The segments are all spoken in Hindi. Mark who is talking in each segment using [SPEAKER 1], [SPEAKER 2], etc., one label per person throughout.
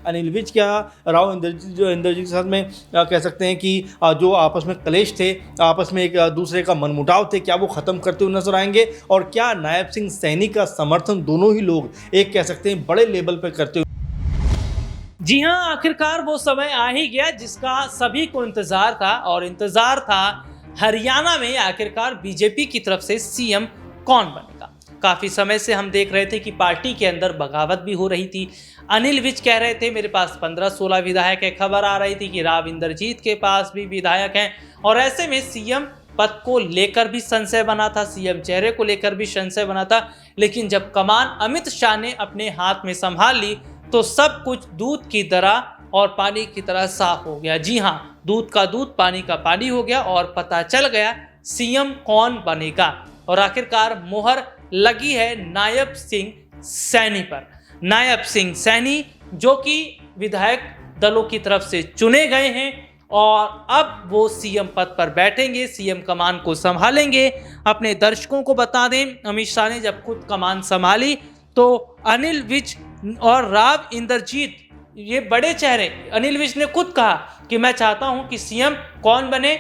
[SPEAKER 1] अनिल विज, क्या राव इंद्रजीत के साथ में कह सकते हैं कि जो आपस में क्लेश थे, आपस में एक दूसरे का मनमुटाव थे, क्या वो ख़त्म करते हुए नजर आएंगे? और क्या नायब सिंह सैनी का समर्थन दोनों ही लोग एक कह सकते हैं बड़े लेवल पर करते हुए?
[SPEAKER 2] जी हाँ, आखिरकार वो समय आ ही गया जिसका सभी को इंतजार था, और इंतजार था हरियाणा में आखिरकार बीजेपी की तरफ से सीएम कौन बनेगा। काफी समय से हम देख रहे थे कि पार्टी के अंदर बगावत भी हो रही थी। अनिल विज कह रहे थे मेरे पास 15-16 विधायक है, खबर आ रही थी कि राव इंद्रजीत के पास भी विधायक हैं, और ऐसे में सीएम पद को लेकर भी संशय बना था, सीएम चेहरे को लेकर भी संशय बना था। लेकिन जब कमान अमित शाह ने अपने हाथ में संभाल ली तो सब कुछ दूध की तरह और पानी की तरह साफ हो गया। जी हाँ, दूध का दूध, पानी का पानी हो गया, और पता चल गया सीएम कौन बनेगा। और आखिरकार मोहर लगी है नायब सिंह सैनी पर। नायब सिंह सैनी जो कि विधायक दलों की तरफ से चुने गए हैं, और अब वो सीएम पद पर बैठेंगे, सीएम कमान को संभालेंगे। अपने दर्शकों को बता दें, अमित शाह ने जब खुद कमान संभाली तो अनिल विज और राव इंद्रजीत, ये बड़े चेहरे, अनिल विज ने खुद कहा कि मैं चाहता हूं कि सीएम कौन बने?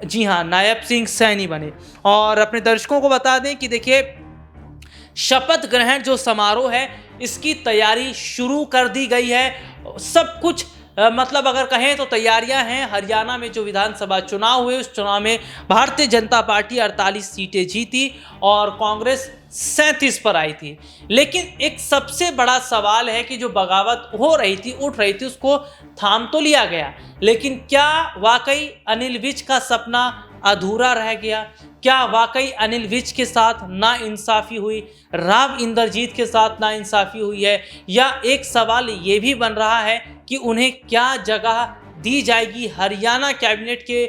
[SPEAKER 2] जी हां, नायब सिंह सैनी बने। और अपने दर्शकों को बता दें कि देखिए, शपथ ग्रहण जो समारोह है इसकी तैयारी शुरू कर दी गई है। सब कुछ मतलब अगर कहें तो तैयारियां हैं। हरियाणा में जो विधानसभा चुनाव हुए उस चुनाव में भारतीय जनता पार्टी 48 सीटें जीती और कांग्रेस 37 पर आई थी। लेकिन एक सबसे बड़ा सवाल है कि जो बगावत हो रही थी, उठ रही थी, उसको थाम तो लिया गया, लेकिन क्या वाकई अनिल विज का सपना अधूरा रह गया? क्या वाकई अनिल विज के साथ नाइंसाफी हुई, राव इंद्रजीत के साथ नाइंसाफी हुई है? या एक सवाल ये भी बन रहा है कि उन्हें क्या जगह दी जाएगी हरियाणा कैबिनेट के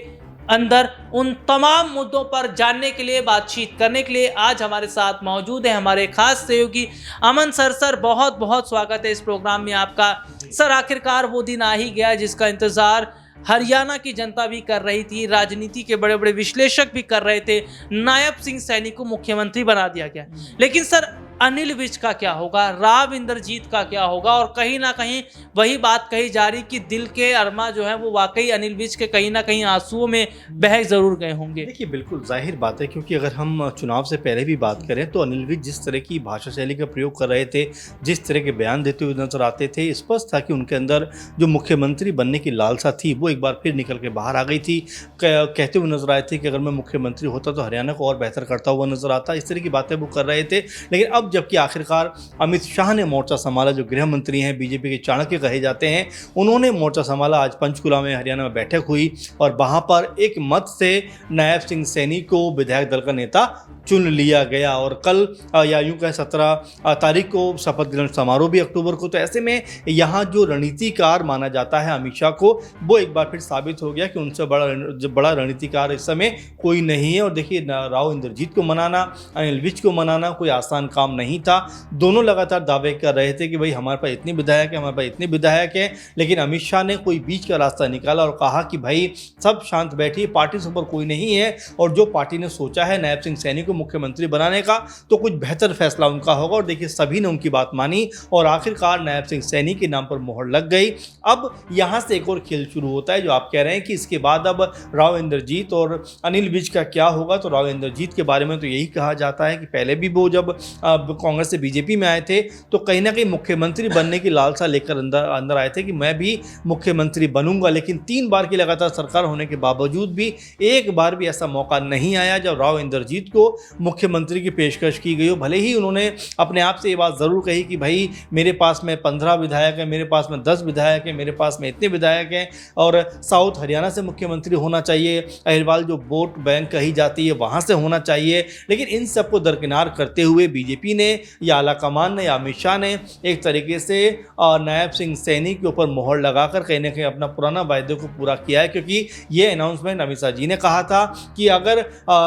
[SPEAKER 2] अंदर? उन तमाम मुद्दों पर जानने के लिए, बातचीत करने के लिए आज हमारे साथ मौजूद है हमारे खास सहयोगी अमन सर। सर, बहुत बहुत स्वागत है इस प्रोग्राम में आपका। सर, आखिरकार वो दिन आ ही गया जिसका इंतजार हरियाणा की जनता भी कर रही थी, राजनीति के बड़े बड़े विश्लेषक भी कर रहे थे। नायब सिंह सैनी को मुख्यमंत्री बना दिया गया, लेकिन सर अनिल विज का क्या होगा, राव इंद्रजीत का क्या होगा? और कहीं ना कहीं वही बात कही जा रही कि दिल के अरमा जो है वो वाकई अनिल विज के कहीं ना कहीं आंसुओं में बह जरूर गए होंगे।
[SPEAKER 1] देखिए, बिल्कुल जाहिर बात है, क्योंकि अगर हम चुनाव से पहले भी बात करें तो अनिल विज जिस तरह की भाषा शैली का प्रयोग कर रहे थे, जिस तरह के बयान देते हुए नजर आते थे, स्पष्ट था कि उनके अंदर जो मुख्यमंत्री बनने की लालसा थी वो एक बार फिर निकल के बाहर आ गई थी। कहते हुए नजर आए थे कि अगर मैं मुख्यमंत्री होता तो हरियाणा को और बेहतर करता हुआ नजर आता। इस तरह की बातें वो कर रहे थे। लेकिन अब जबकि आखिरकार अमित शाह ने मोर्चा संभाला, जो गृह मंत्री हैं, बीजेपी के चाणक्य कहे जाते हैं, उन्होंने मोर्चा संभाला। आज पंचकुला में हरियाणा में बैठक हुई और वहां पर एक मत से नायब सिंह सैनी को विधायक दल का नेता चुन लिया गया। और कल या यूं कहें 17 तारीख को शपथ ग्रहण समारोह भी अक्टूबर को। तो ऐसे में यहाँ जो रणनीतिकार माना जाता है अमित शाह को, वो एक बार फिर साबित हो गया कि उनसे बड़ा रणनीतिकार इस समय कोई नहीं है। और देखिए, राव इंद्रजीत को मनाना, अनिल विज को मनाना कोई आसान काम नहीं था। दोनों लगातार दावे कर रहे थे कि भाई हमारे पास इतने विधायक है, हमारे पास इतने विधायक हैं। लेकिन अमित शाह ने कोई बीच का रास्ता निकाला और कहा कि भाई सब शांत बैठिए, पार्टी से ऊपर कोई नहीं है, और जो पार्टी ने सोचा है नायब सिंह सैनी को मुख्यमंत्री बनाने का, तो कुछ बेहतर फैसला उनका होगा। और देखिए, सभी ने उनकी बात मानी और आखिरकार नायब सिंह सैनी के नाम पर मोहर लग गई। अब यहाँ से एक और खेल शुरू होता है, जो आप कह रहे हैं कि इसके बाद अब राव इंद्रजीत और अनिल विज का क्या होगा। तो राव इंद्रजीत के बारे में तो यही कहा जाता है कि पहले भी वो जब कांग्रेस से बीजेपी में आए थे तो कहीं ना कहीं मुख्यमंत्री बनने की लालसा लेकर अंदर आए थे कि मैं भी मुख्यमंत्री बनूंगा। लेकिन 3 बार की लगातार सरकार होने के बावजूद भी एक बार भी ऐसा मौका नहीं आया जब राव इंद्रजीत को मुख्यमंत्री की पेशकश की गई हो। भले ही उन्होंने अपने आप से ये बात ज़रूर कही कि भाई मेरे पास में 15 विधायक हैं, मेरे पास में 10 विधायक हैं, मेरे पास में इतने विधायक हैं, और साउथ हरियाणा से मुख्यमंत्री होना चाहिए, अहिरवाल जो वोट बैंक कही जाती है वहाँ से होना चाहिए। लेकिन इन सबको दरकिनार करते हुए बीजेपी ने या आला कमान ने या अमित शाह ने एक तरीके से नायब सिंह सैनी के ऊपर मोहर लगाकर कहीं ना कहीं अपना पुराना वायदे को पूरा किया है। क्योंकि ये अनाउंसमेंट अमित शाह जी ने कहा था कि अगर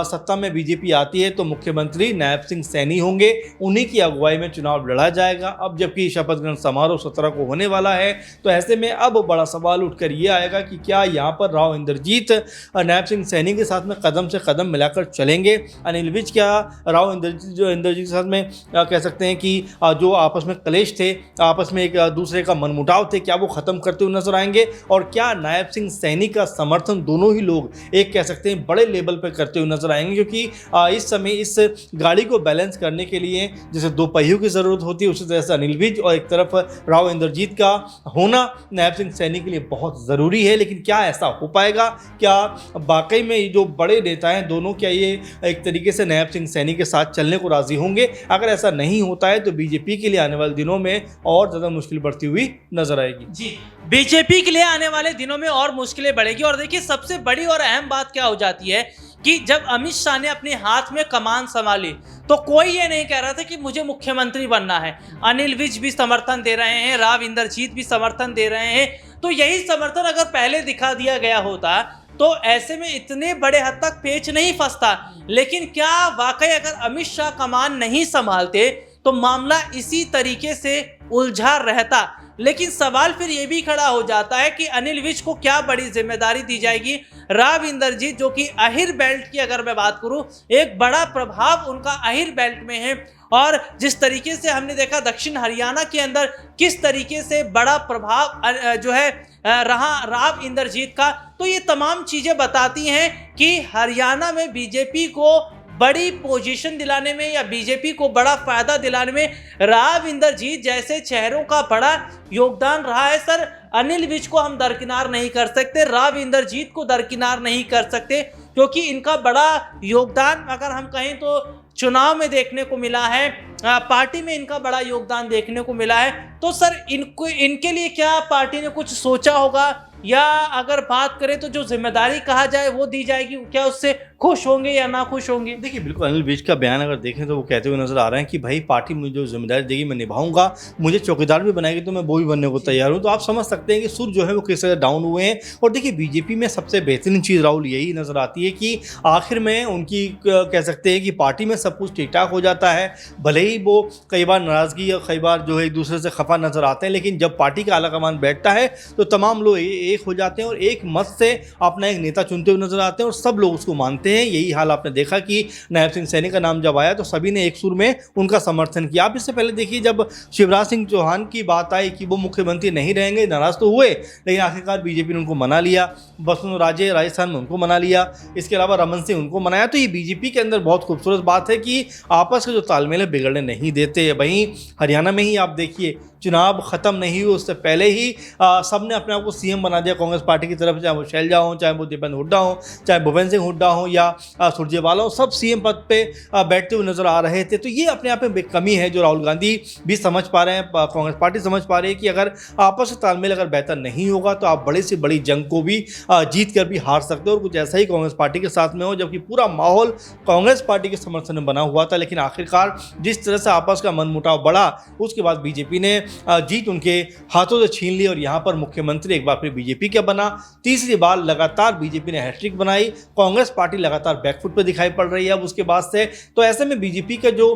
[SPEAKER 1] सत्ता में बीजेपी आती है तो मुख्यमंत्री नायब सिंह सैनी होंगे, उन्हीं की अगुवाई में चुनाव लड़ा जाएगा। अब जबकि शपथ ग्रहण समारोह 17 को होने वाला है, तो ऐसे में अब बड़ा सवाल उठकर ये आएगा कि क्या यहाँ पर राव इंद्रजीत नायब सिंह सैनी के साथ में कदम से कदम मिलाकर चलेंगे? अनिल विज क्या राव इंद्रजीत के साथ में कह सकते हैं कि जो आपस में कलेश थे, आपस में एक दूसरे का मनमुटाव थे, क्या वो ख़त्म करते हुए नजर आएंगे? और क्या नायब सिंह सैनी का समर्थन दोनों ही लोग एक कह सकते हैं बड़े लेवल पर करते हुए नजर आएंगे? क्योंकि इस समय इस गाड़ी को बैलेंस करने के लिए जैसे दो पहियों की ज़रूरत होती है, उसी तरह से अनिल विज और एक तरफ राव इंद्रजीत का होना नायब सिंह सैनी के लिए बहुत ज़रूरी है। लेकिन क्या ऐसा हो पाएगा? क्या वाकई में ये जो बड़े नेता हैं दोनों, क्या ये एक तरीके से नायब सिंह सैनी के साथ चलने को राजी होंगे? अगर ऐसा नहीं होता है तो बीजेपी के लिए आने वाले दिनों में और ज़्यादा मुश्किल बढ़ती हुई नजर आएगी।
[SPEAKER 2] जी, बीजेपी के लिए आने वाले दिनों में और मुश्किलें बढ़ेगी। और देखिए, सबसे बड़ी और अहम बात क्या हो जाती है कि जब अमित शाह ने अपने हाथ में कमान संभाली तो कोई ये नहीं कह रहा था कि मुझे मुख्यमंत्री बनना है। अनिल विज भी समर्थन दे रहे हैं, राव इंद्रजीत भी समर्थन दे रहे हैं। तो यही समर्थन अगर पहले दिखा दिया गया होता तो ऐसे में इतने बड़े हद तक पेच नहीं फंसता। लेकिन क्या वाकई अगर अमित शाह कमान नहीं संभालते तो मामला इसी तरीके से उलझा रहता? लेकिन सवाल फिर ये भी खड़ा हो जाता है कि अनिल विज को क्या बड़ी जिम्मेदारी दी जाएगी? राव इंद्रजीत, जो कि अहिर बेल्ट की अगर मैं बात करूं, एक बड़ा प्रभाव उनका अहिर बेल्ट में है। और जिस तरीके से हमने देखा दक्षिण हरियाणा के अंदर किस तरीके से बड़ा प्रभाव जो है रहा राव इंद्रजीत का, तो ये तमाम चीजें बताती हैं कि हरियाणा में बीजेपी को बड़ी पोजीशन दिलाने में या बीजेपी को बड़ा फायदा दिलाने में राव इंद्रजीत जैसे चेहरों का बड़ा योगदान रहा है। सर, अनिल विज को हम दरकिनार नहीं कर सकते, राव इंद्रजीत को दरकिनार नहीं कर सकते, क्योंकि इनका बड़ा योगदान अगर हम कहें तो चुनाव में देखने को मिला है, पार्टी में इनका बड़ा योगदान देखने को मिला है। तो सर, इनके लिए क्या पार्टी ने कुछ सोचा होगा, या अगर बात करें तो जो जिम्मेदारी कहा जाए वो दी जाएगी, क्या उससे खुश होंगे या ना खुश होंगे?
[SPEAKER 1] देखिए, बिल्कुल अनिल विज का बयान अगर देखें तो वो कहते हुए नजर आ रहे हैं कि भाई पार्टी मुझे जो जिम्मेदारी देगी मैं निभाऊंगा, मुझे चौकीदार भी बनाएगी तो मैं वो भी बनने को तैयार हूँ। तो आप समझ सकते हैं कि सुर जो है वो किस तरह डाउन हुए हैं। और देखिए, बीजेपी में सबसे बेहतरीन चीज़ राहुल यही नजर आती है कि आखिर में उनकी कह सकते हैं कि पार्टी में सब कुछ ठीक ठाक हो जाता है। भले ही वो कई बार नाराज़गी या कई बार जो है एक दूसरे से खफा नजर आते हैं, लेकिन जब पार्टी का आलाकमान बैठता है तो तमाम लोग एक हो जाते हैं और एक मत से अपना एक नेता चुनते हुए नजर आते हैं और सब लोग उसको मानते हैं। यही हाल आपने देखा कि नायब सिंह सैनी का नाम जब आया तो सभी ने एक सुर में उनका समर्थन किया। आप इससे पहले देखिए, जब शिवराज सिंह चौहान की बात आई कि वो मुख्यमंत्री नहीं रहेंगे, नाराज तो हुए, लेकिन आखिरकार बीजेपी ने उनको मना लिया। वसुंधरा राजे राजस्थान में उनको मना लिया, इसके अलावा रमन सिंह उनको मनाया। तो ये बीजेपी के अंदर बहुत खूबसूरत बात है कि आपस का जो तालमेल है बिगड़ने नहीं देते। वहीं हरियाणा में ही आप देखिए, चुनाव खत्म नहीं हुए उससे पहले ही सब ने अपने आप को सीएम बना दिया कांग्रेस पार्टी की तरफ से, चाहे वो शैलजा हो, चाहे वो दीपेंद्र हुड्डा हो, चाहे भूपेंद्र सिंह हुड्डा हो या सुरजेवाला हो, सब सीएम पद पे बैठते हुए नजर आ रहे थे। तो ये अपने आप में एक कमी है जो राहुल गांधी भी समझ पा रहे हैं, कांग्रेस पार्टी समझ पा रही है कि अगर आपस में तालमेल अगर बेहतर नहीं होगा तो आप बड़ी से बड़ी जंग को भी जीत कर भी हार सकते हो। और कुछ ऐसा ही कांग्रेस पार्टी के साथ में हो, जबकि पूरा माहौल कांग्रेस पार्टी के समर्थन में बना हुआ था। लेकिन आखिरकार जिस तरह से आपस का मनमुटाव बढ़ा, उसके बाद बीजेपी ने जीत उनके हाथों से छीन ली और यहाँ पर मुख्यमंत्री एक बार फिर बीजेपी का बना। तीसरी बार लगातार बीजेपी ने हैट्रिक बनाई, कांग्रेस पार्टी लगातार बैकफुट पर दिखाई पड़ रही है अब उसके बाद से। तो ऐसे में बीजेपी का जो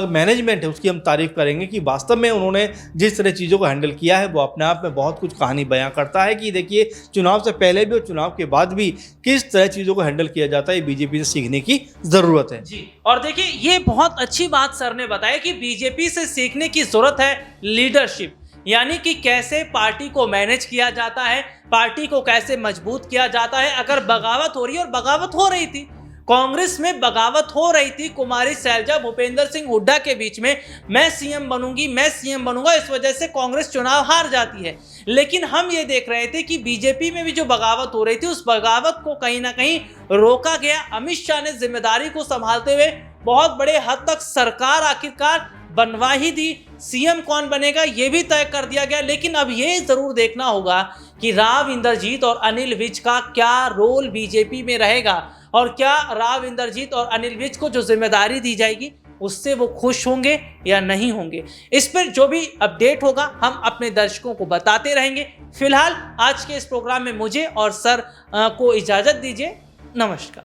[SPEAKER 1] मैनेजमेंट है उसकी हम तारीफ करेंगे कि वास्तव में उन्होंने जिस तरह चीज़ों को हैंडल किया है वो अपने आप में बहुत कुछ कहानी बयां करता है कि देखिए, चुनाव से पहले भी और चुनाव के बाद भी किस तरह चीज़ों को हैंडल किया जाता है, बीजेपी से सीखने की ज़रूरत है।
[SPEAKER 2] जी, और देखिए, ये बहुत अच्छी बात सर ने बताया कि बीजेपी से सीखने की जरूरत है लीडरशिप, यानी कि कैसे पार्टी को मैनेज किया जाता है, पार्टी को कैसे मजबूत किया जाता है। अगर बगावत हो रही है, और बगावत हो रही थी, कांग्रेस में बगावत हो रही थी कुमारी शैलजा भूपेंद्र सिंह हुड्डा के बीच में, मैं सीएम बनूंगी, मैं सीएम बनूंगा, इस वजह से कांग्रेस चुनाव हार जाती है। लेकिन हम ये देख रहे थे कि बीजेपी में भी जो बगावत हो रही थी, उस बगावत को कहीं ना कहीं रोका गया। अमित शाह ने जिम्मेदारी को संभालते हुए बहुत बड़े हद तक सरकार आखिरकार बनवा ही दी। सीएम कौन बनेगा ये भी तय कर दिया गया। लेकिन अब ये जरूर देखना होगा कि राव इंद्रजीत और अनिल विज का क्या रोल बीजेपी में रहेगा, और क्या राव इंद्रजीत और अनिल विज को जो जिम्मेदारी दी जाएगी उससे वो खुश होंगे या नहीं होंगे। इस पर जो भी अपडेट होगा हम अपने दर्शकों को बताते रहेंगे। फिलहाल आज के इस प्रोग्राम में मुझे और सर को इजाजत दीजिए। नमस्कार।